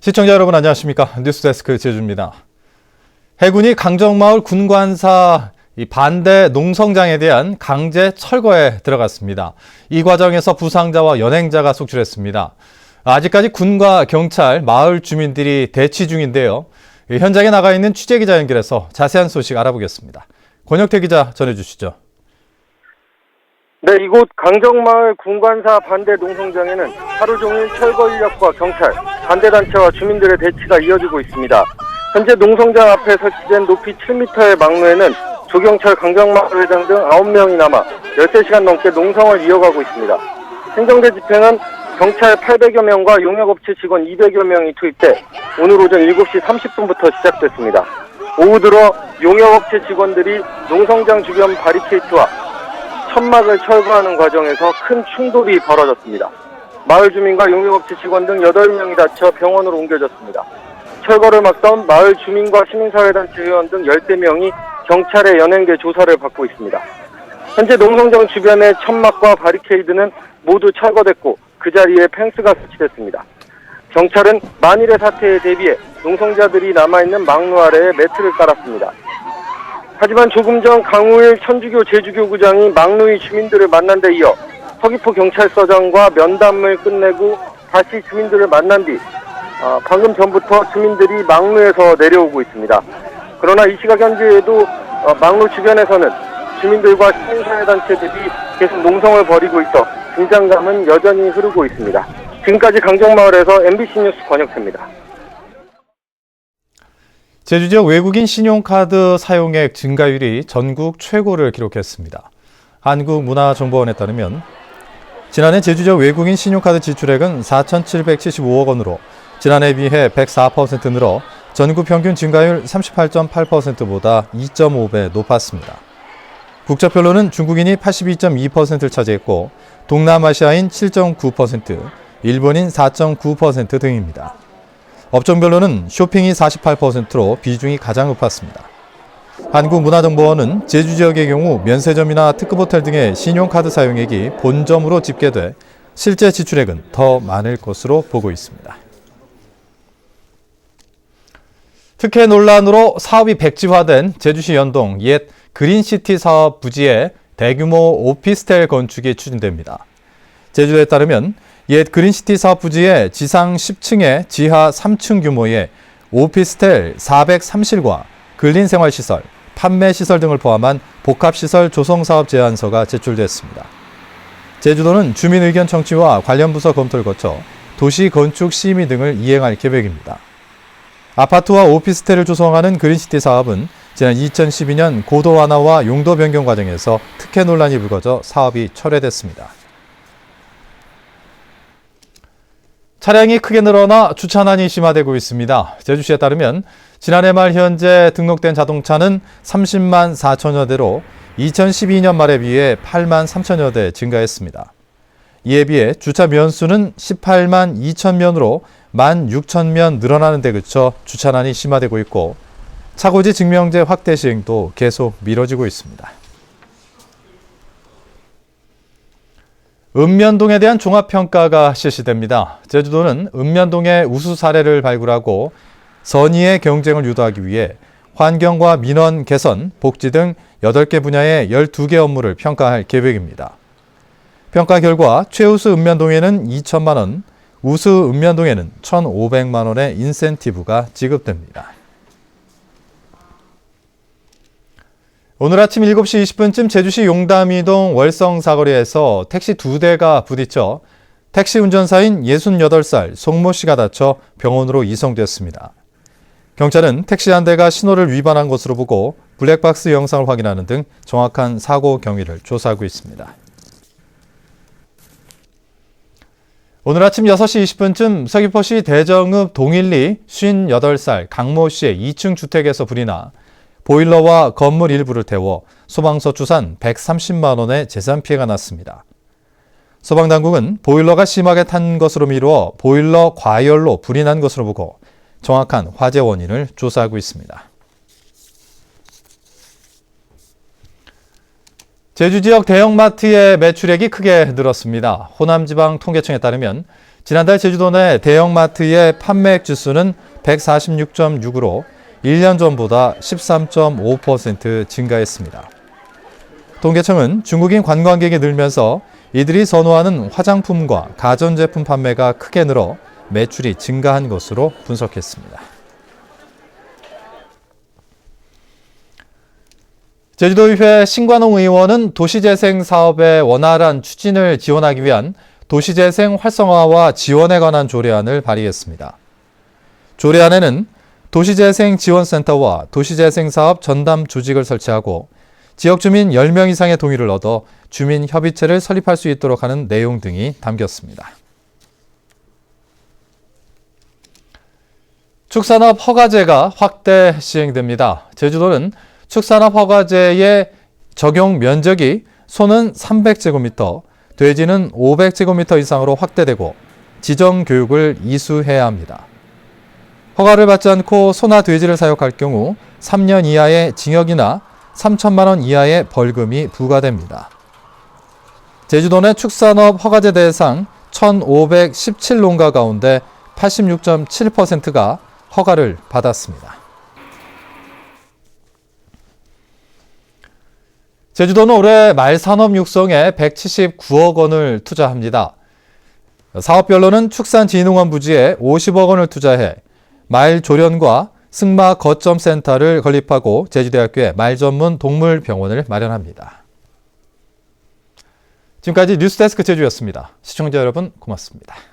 시청자 여러분 안녕하십니까? 뉴스데스크 제주입니다. 해군이 강정마을 군관사 반대 농성장에 대한 강제 철거에 들어갔습니다. 이 과정에서 부상자와 연행자가 속출했습니다. 아직까지 군과 경찰, 마을 주민들이 대치 중인데요. 현장에 나가 있는 취재기자 연결해서 자세한 소식 알아보겠습니다. 권혁태 기자 전해주시죠. 네, 이곳 강정마을 군관사 반대 농성장에는 하루 종일 철거 인력과 경찰, 반대단체와 주민들의 대치가 이어지고 있습니다. 현재 농성장 앞에 설치된 높이 7m의 망루에는 조경철 강정마을 회장 등 9명이 남아 13시간 넘게 농성을 이어가고 있습니다. 행정대 집회는 경찰 800여 명과 용역업체 직원 200여 명이 투입돼 오늘 오전 7시 30분부터 시작됐습니다. 오후 들어 용역업체 직원들이 농성장 주변 바리케이트와 천막을 철거하는 과정에서 큰 충돌이 벌어졌습니다. 마을 주민과 용역업체 직원 등 8명이 다쳐 병원으로 옮겨졌습니다. 철거를 막던 마을 주민과 시민사회단체 회원 등 13명이 경찰의 연행대 조사를 받고 있습니다. 현재 농성장 주변의 천막과 바리케이드는 모두 철거됐고 그 자리에 펜스가 설치됐습니다. 경찰은 만일의 사태에 대비해 농성자들이 남아있는 망루 아래에 매트를 깔았습니다. 하지만 조금 전 강우일 천주교 제주교구장이 망루의 주민들을 만난 데 이어 서귀포 경찰서장과 면담을 끝내고 다시 주민들을 만난 뒤 방금 전부터 주민들이 망루에서 내려오고 있습니다. 그러나 이 시각 현재에도 망루 주변에서는 주민들과 시민사회단체들이 계속 농성을 벌이고 있어 긴장감은 여전히 흐르고 있습니다. 지금까지 강정마을에서 MBC 뉴스 권혁태입니다. 제주 지역 외국인 신용카드 사용액 증가율이 전국 최고를 기록했습니다. 한국문화정보원에 따르면 지난해 제주 지역 외국인 신용카드 지출액은 4,775억 원으로 지난해에 비해 104% 늘어 전국 평균 증가율 38.8%보다 2.5배 높았습니다. 국적별로는 중국인이 82.2%를 차지했고 동남아시아인 7.9%, 일본인 4.9% 등입니다. 업종별로는 쇼핑이 48%로 비중이 가장 높았습니다. 한국문화정보원은 제주 지역의 경우 면세점이나 특급호텔 등의 신용카드 사용액이 본점으로 집계돼 실제 지출액은 더 많을 것으로 보고 있습니다. 특혜 논란으로 사업이 백지화된 제주시 연동 옛 그린시티 사업 부지에 대규모 오피스텔 건축이 추진됩니다. 제주도에 따르면 옛 그린시티 사업 부지에 지상 10층에 지하 3층 규모의 오피스텔 403실과 근린생활시설, 판매시설 등을 포함한 복합시설 조성사업 제안서가 제출됐습니다. 제주도는 주민의견 청취와 관련 부서 검토를 거쳐 도시건축 심의 등을 이행할 계획입니다. 아파트와 오피스텔을 조성하는 그린시티 사업은 지난 2012년 고도 완화와 용도 변경 과정에서 특혜 논란이 불거져 사업이 철회됐습니다. 차량이 크게 늘어나 주차난이 심화되고 있습니다. 제주시에 따르면 지난해 말 현재 등록된 자동차는 30만 4천여 대로 2012년 말에 비해 8만 3천여 대 증가했습니다. 이에 비해 주차 면수는 18만 2천 면으로 1만 6천 면 늘어나는 데 그쳐 주차난이 심화되고 있고 차고지 증명제 확대 시행도 계속 미뤄지고 있습니다. 읍면동에 대한 종합평가가 실시됩니다. 제주도는 읍면동의 우수 사례를 발굴하고 선의의 경쟁을 유도하기 위해 환경과 민원 개선, 복지 등 8개 분야의 12개 업무를 평가할 계획입니다. 평가 결과 최우수 읍면동에는 2천만 원, 우수 읍면동에는 1,500만 원의 인센티브가 지급됩니다. 오늘 아침 7시 20분쯤 제주시 용담이동 월성 사거리에서 택시 2대가 부딪혀 택시 운전사인 68살 송모 씨가 다쳐 병원으로 이송됐습니다. 경찰은 택시 한 대가 신호를 위반한 것으로 보고 블랙박스 영상을 확인하는 등 정확한 사고 경위를 조사하고 있습니다. 오늘 아침 6시 20분쯤 서귀포시 대정읍 동일리 58살 강모 씨의 2층 주택에서 불이 나 보일러와 건물 일부를 태워 소방서 추산 130만 원의 재산 피해가 났습니다. 소방당국은 보일러가 심하게 탄 것으로 미루어 보일러 과열로 불이 난 것으로 보고 정확한 화재 원인을 조사하고 있습니다. 제주 지역 대형마트의 매출액이 크게 늘었습니다. 호남지방통계청에 따르면 지난달 제주도 내 대형마트의 판매액 지수는 146.6으로 1년 전보다 13.5% 증가했습니다. 통계청은 중국인 관광객이 늘면서 이들이 선호하는 화장품과 가전제품 판매가 크게 늘어 매출이 증가한 것으로 분석했습니다. 제주도의회 신관홍 의원은 도시재생 사업의 원활한 추진을 지원하기 위한 도시재생 활성화와 지원에 관한 조례안을 발의했습니다. 조례안에는 도시재생 지원센터와 도시재생 사업 전담 조직을 설치하고 지역 주민 10명 이상의 동의를 얻어 주민협의체를 설립할 수 있도록 하는 내용 등이 담겼습니다. 축산업 허가제가 확대 시행됩니다. 제주도는 축산업 허가제의 적용 면적이 소는 300제곱미터, 돼지는 500제곱미터 이상으로 확대되고 지정 교육을 이수해야 합니다. 허가를 받지 않고 소나 돼지를 사육할 경우 3년 이하의 징역이나 3천만 원 이하의 벌금이 부과됩니다. 제주도 내 축산업 허가제 대상 1,517농가 가운데 86.7%가 허가를 받았습니다. 제주도는 올해 말산업 육성에 179억 원을 투자합니다. 사업별로는 축산진흥원 부지에 50억 원을 투자해 말 조련과 승마 거점센터를 건립하고 제주대학교에 말 전문 동물병원을 마련합니다. 지금까지 뉴스데스크 제주였습니다. 시청자 여러분 고맙습니다.